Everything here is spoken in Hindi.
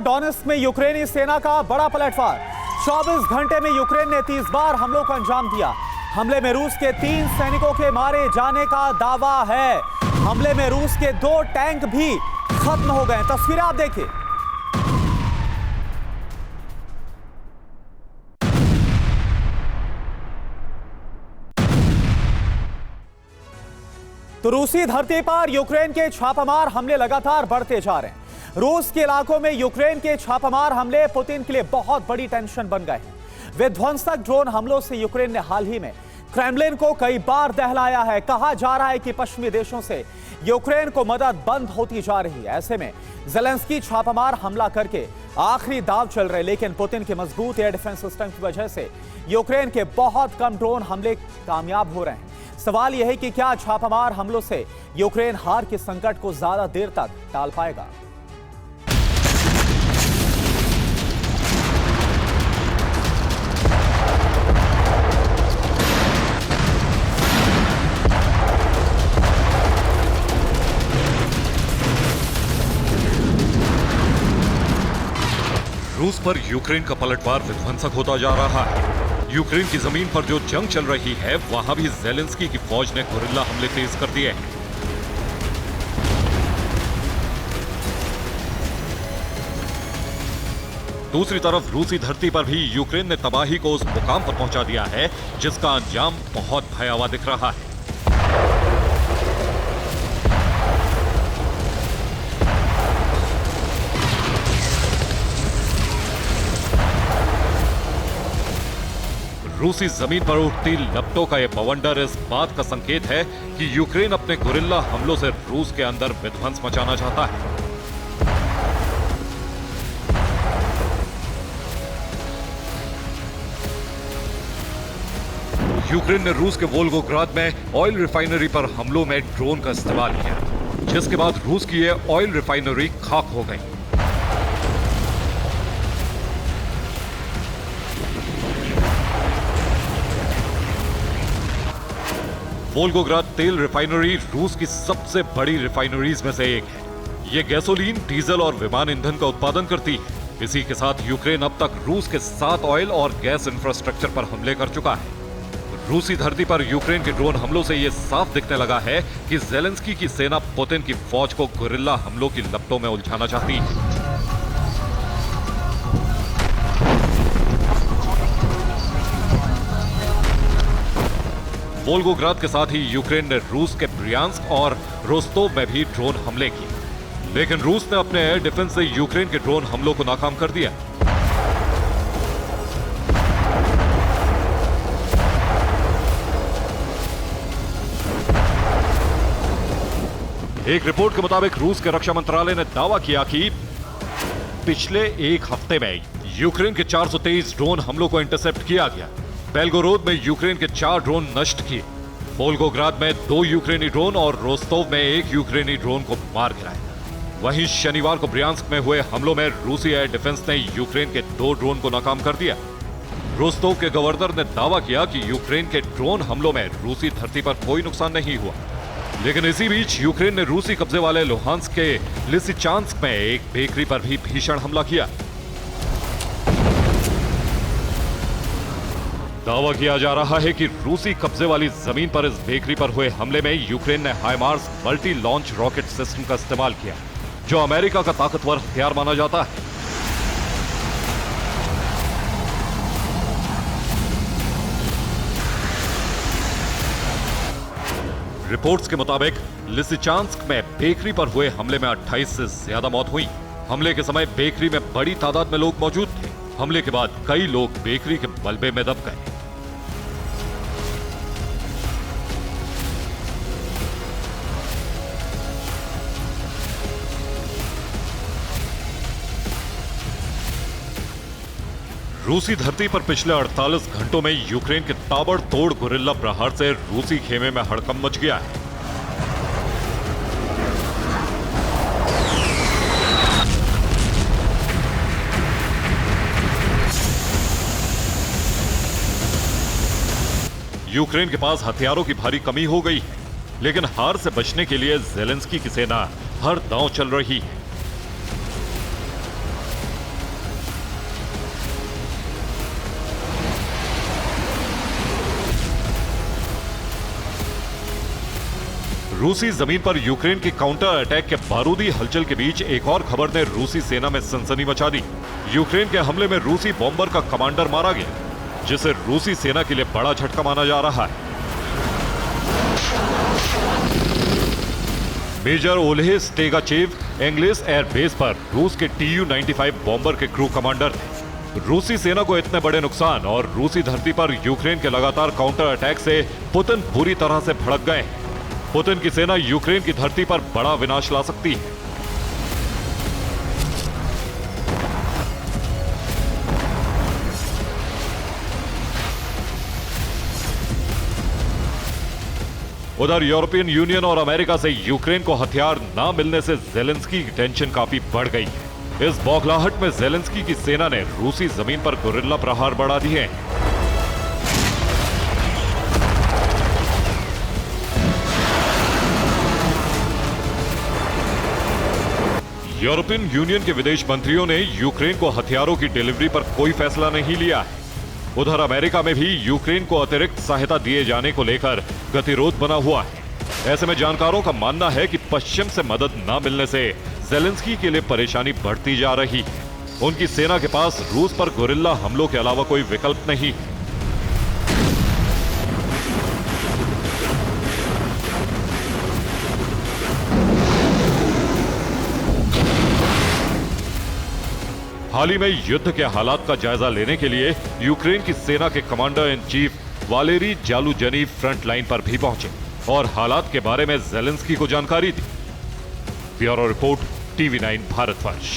डोनेट्स्क में यूक्रेनी सेना का बड़ा पलटवार। 24 घंटे में यूक्रेन ने 30 बार हमलों को अंजाम दिया। हमले में रूस के 3 सैनिकों के मारे जाने का दावा है। हमले में रूस के 2 टैंक भी खत्म हो गए। तस्वीरें आप देखिए। तो रूसी धरती पर यूक्रेन के छापामार हमले लगातार बढ़ते जा रहे हैं। रूस के इलाकों में यूक्रेन के छापामार हमले पुतिन के लिए बहुत बड़ी टेंशन बन गए हैं। विध्वंसक ड्रोन हमलों से यूक्रेन ने हाल ही में क्रेमलिन को कई बार दहलाया है। कहा जा रहा है कि पश्चिमी देशों से यूक्रेन को मदद बंद होती जा रही है। ऐसे में ज़ेलेंस्की छापामार हमला करके आखिरी दाव चल रहे, लेकिन पुतिन के मजबूत एयर डिफेंस सिस्टम की वजह से यूक्रेन के बहुत कम ड्रोन हमले कामयाब हो रहे हैं। सवाल यह है कि क्या छापामार हमलों से यूक्रेन हार के संकट को ज्यादा देर तक टाल पाएगा। रूस पर यूक्रेन का पलटवार विध्वंसक होता जा रहा है। यूक्रेन की जमीन पर जो जंग चल रही है, वहां भी ज़ेलेंस्की की फौज ने गुरिल्ला हमले तेज कर दिए हैं। दूसरी तरफ रूसी धरती पर भी यूक्रेन ने तबाही को उस मुकाम पर पहुंचा दिया है जिसका अंजाम बहुत भयावह दिख रहा है। रूसी जमीन पर उठती लपटों का यह बवंडर इस बात का संकेत है कि यूक्रेन अपने गुरिल्ला हमलों से रूस के अंदर विध्वंस मचाना चाहता है। यूक्रेन ने रूस के वोल्गोग्राद में ऑयल रिफाइनरी पर हमलों में ड्रोन का इस्तेमाल किया, जिसके बाद रूस की यह ऑयल रिफाइनरी खाक हो गई। वोल्गोग्राद तेल रिफाइनरी रूस की सबसे बड़ी रिफाइनरीज में से एक है। यह गैसोलीन, डीजल और विमान ईंधन का उत्पादन करती है। इसी के साथ यूक्रेन अब तक रूस के 7 ऑयल और गैस इंफ्रास्ट्रक्चर पर हमले कर चुका है। रूसी धरती पर यूक्रेन के ड्रोन हमलों से यह साफ दिखने लगा है कि ज़ेलेंस्की की सेना पुतिन की फौज को गुरिल्ला हमलों की लपटों में उलझाना चाहती है। वोल्गोग्राद के साथ ही यूक्रेन ने रूस के ब्रियांस्क और रोस्तोव में भी ड्रोन हमले किए, लेकिन रूस ने अपने एयर डिफेंस से यूक्रेन के ड्रोन हमलों को नाकाम कर दिया। एक रिपोर्ट के मुताबिक रूस के रक्षा मंत्रालय ने दावा किया कि पिछले एक हफ्ते में यूक्रेन के 423 ड्रोन हमलों को इंटरसेप्ट किया गया। बेलगोरोद में यूक्रेन के 4 ड्रोन नष्ट किए, वोल्गोग्राद में 2 यूक्रेनी ड्रोन और रोस्तोव में 1 यूक्रेनी ड्रोन को मार गिराया। वहीं शनिवार को ब्रियांस्क में हुए हमलों में रूसी एयर डिफेंस ने यूक्रेन के 2 ड्रोन को नाकाम कर दिया। रोस्तोव के गवर्नर ने दावा किया कि यूक्रेन के ड्रोन हमलों में रूसी धरती पर कोई नुकसान नहीं हुआ, लेकिन इसी बीच यूक्रेन ने रूसी कब्जे वाले लुहांस्क के लिसिचांस्क में एक बेकरी पर भी भीषण हमला किया। दावा किया जा रहा है कि रूसी कब्जे वाली जमीन पर इस बेकरी पर हुए हमले में यूक्रेन ने हाइमार्स मल्टी लॉन्च रॉकेट सिस्टम का इस्तेमाल किया, जो अमेरिका का ताकतवर हथियार माना जाता है। रिपोर्ट्स के मुताबिक लिसिचांस्क में बेकरी पर हुए हमले में 28 से ज्यादा मौत हुई। हमले के समय बेकरी में बड़ी तादाद में लोग मौजूद थे। हमले के बाद कई लोग बेकरी के मलबे में दब गए। रूसी धरती पर पिछले 48 घंटों में यूक्रेन के ताबड़तोड़ गुरिल्ला प्रहार से रूसी खेमे में हड़कंप मच गया है। यूक्रेन के पास हथियारों की भारी कमी हो गई है, लेकिन हार से बचने के लिए ज़ेलेंस्की की सेना हर दांव चल रही है। रूसी जमीन पर यूक्रेन की काउंटर अटैक के बारूदी हलचल के बीच एक और खबर ने रूसी सेना में सनसनी मचा दी। यूक्रेन के हमले में रूसी बॉम्बर का कमांडर मारा गया, जिसे रूसी सेना के लिए बड़ा झटका माना जा रहा है। मेजर ओलेह स्टेगाचेव एंग्लिस एयरबेस पर रूस के Tu-95 बॉम्बर के क्रू कमांडर थे। रूसी सेना को इतने बड़े नुकसान और रूसी धरती पर यूक्रेन के लगातार काउंटर अटैक से पुतिन बुरी तरह से भड़क गए। पुतिन की सेना यूक्रेन की धरती पर बड़ा विनाश ला सकती है। उधर यूरोपियन यूनियन और अमेरिका से यूक्रेन को हथियार ना मिलने से जेलेंस्की की टेंशन काफी बढ़ गई है। इस बौखलाहट में जेलेंस्की की सेना ने रूसी जमीन पर गुरिल्ला प्रहार बढ़ा दिए हैं। यूरोपियन यूनियन के विदेश मंत्रियों ने यूक्रेन को हथियारों की डिलीवरी पर कोई फैसला नहीं लिया है। उधर अमेरिका में भी यूक्रेन को अतिरिक्त सहायता दिए जाने को लेकर गतिरोध बना हुआ है। ऐसे में जानकारों का मानना है कि पश्चिम से मदद न मिलने से जेलेंस्की के लिए परेशानी बढ़ती जा रही है। उनकी सेना के पास रूस पर गुरिल्ला हमलों के अलावा कोई विकल्प नहीं है। हाल ही में युद्ध के हालात का जायजा लेने के लिए यूक्रेन की सेना के commander in chief Valery जालुजनी front line पर भी पहुंचे और हालात के बारे में जेलेंस्की को जानकारी दी। Bureau report, TV9 Bharatvarsh.